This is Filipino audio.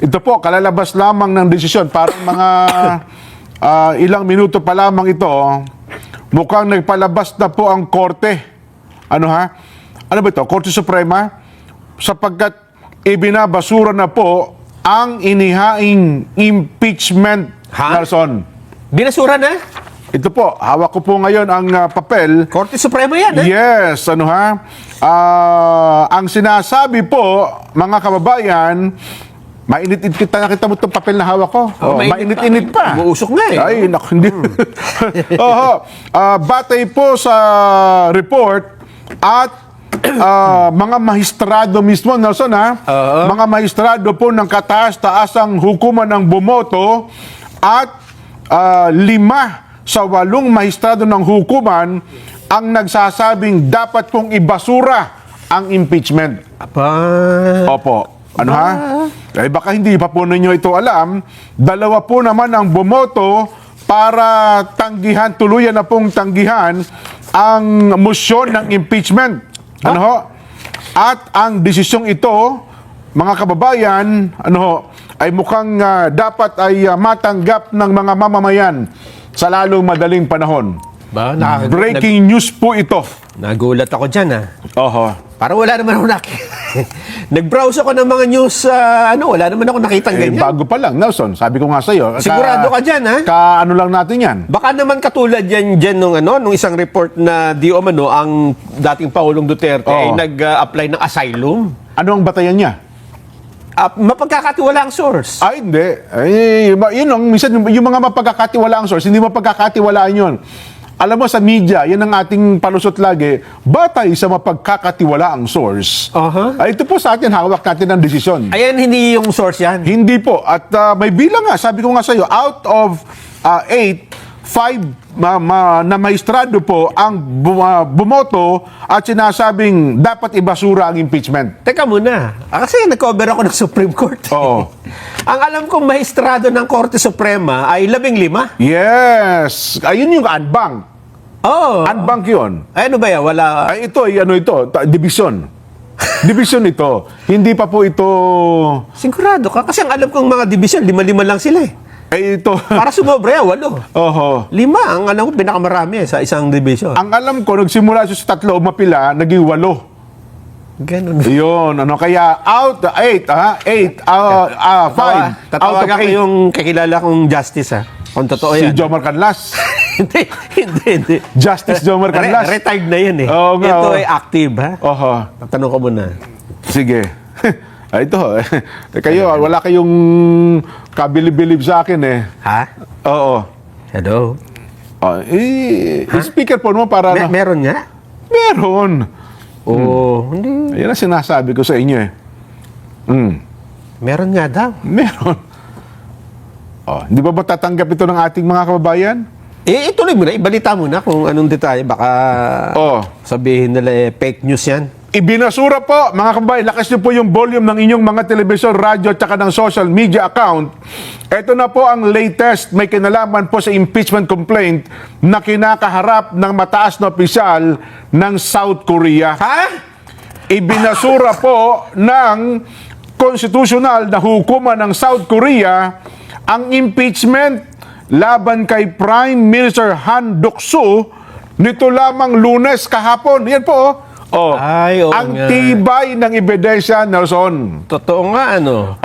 Ito po, kalalabas lamang ng desisyon. Parang mga ilang minuto pa lamang ito, mukhang nagpalabas na po ang korte. Ano ha? Ano ba ito? Korte Suprema? Sapagkat ibinabasura na po ang inihaing impeachment, Nelson. Binasura na? Ito po, hawak ko po ngayon ang papel. Korte Suprema yan, ha? Yes, ano ha? Ang sinasabi po, mga kababayan, mainit-init kita, nakita mo itong papel na hawak ko. Mainit-init pa. Umuusok nga eh. Ay, naku, hindi. Batay po sa report at mga mahistrado mismo, Nelson, ha? Mga mahistrado po ng kataas-taasang hukuman ng bumoto at 5 sa 8 mahistrado ng hukuman ang nagsasabing dapat pong ibasura ang impeachment. Apa. Opo. Ano ha? Eh baka hindi pa po ninyo ito alam. 2 po naman ang bumoto para tanggihan, tuluyan na pong tanggihan ang motion ng impeachment. Ano ho? At ang desisyong ito, mga kababayan, ano ho, ay mukhang dapat ay matanggap ng mga mamamayan sa lalong madaling panahon. Ba, Breaking news po ito. Nagulat ako dyan, ha? Oho. Parang wala naman ako nakita. Nag-browse ako ng mga news, wala naman ako nakitang ganyan. Bago pa lang, Nelson. Sabi ko nga sa iyo. Sigurado ka dyan, ha? Ano lang natin yan. Baka naman katulad yan dyan nung isang report na di umano ang dating Pangulong Duterte ay nag-apply ng asylum. Ano ang batayan niya? Mapagkakatiwala ang source. Ay, hindi. Ay, yun ang, minsan, yung mga mapagkakatiwala ang source, hindi mapagkakatiwalaan yun. Alam mo, sa media, yan ang ating palusot lagi, batay sa mapagkakatiwala ang source. Ay, ito po sa atin, hawak natin ang desisyon. Ayan, hindi yung source yan. Hindi po. At may bilang nga, sabi ko nga sa iyo, out of 8, 5 na maestrado po ang bumoto at sinasabing dapat ibasura ang impeachment. Teka muna. Kasi nag-cover ako ng Supreme Court. Oo. Ang alam kong maestrado ng Korte Suprema ay 15. Yes. Ayun yung unbank. Oh. Unbank yun. Ay, ano ba yan? Wala. Ay, ito, division. Division ito. Hindi pa po ito... Sigurado ka? Kasi ang alam kong mga division, 5 lang sila eh. Ay, ito... Para sumobra yan, 8. Oho. 5, ang alam ko pinakamarami sa isang division. Ang alam ko, nagsimula sa 3 umapila, naging 8. Ganun. Yun, ano, kaya out, 8, 5, out Tatawagan of ko 8. yung kakilala kong justice, ha? Kung totoo Si yan. Jomar Canlas. hindi. Justice Jomar Canlas. Retired na yan eh. Oo nga, Ito oo. ay active, ha? Oho. Tanong ko muna. Sige. Ito, kayo, wala kayong kabilib-bilib sa akin eh. Ha? Oo. Hello? Speaker po mo para... Meron nga? Meron. Hindi. Yan ang sinasabi ko sa inyo eh. Meron nga daw. Meron. Hindi ba matatanggap ito ng ating mga kababayan? Ituloy mo na. Ibalita mo na kung anong detalye. Baka sabihin nila fake news yan. Ibinasura po, mga kababayan, lakas niyo po yung volume ng inyong mga telebisyon, radyo, at saka ng social media account. Ito na po ang latest, may kinalaman po sa impeachment complaint na kinakaharap ng mataas na opisyal ng South Korea. Ha? Ibinasura po ng konstitusyonal na hukuman ng South Korea ang impeachment laban kay Prime Minister Han Duck-soo nito lamang Lunes kahapon. Yan po, Ay, oo ang nga. tibay ng ebidensya, Nelson. Totoo nga, ano?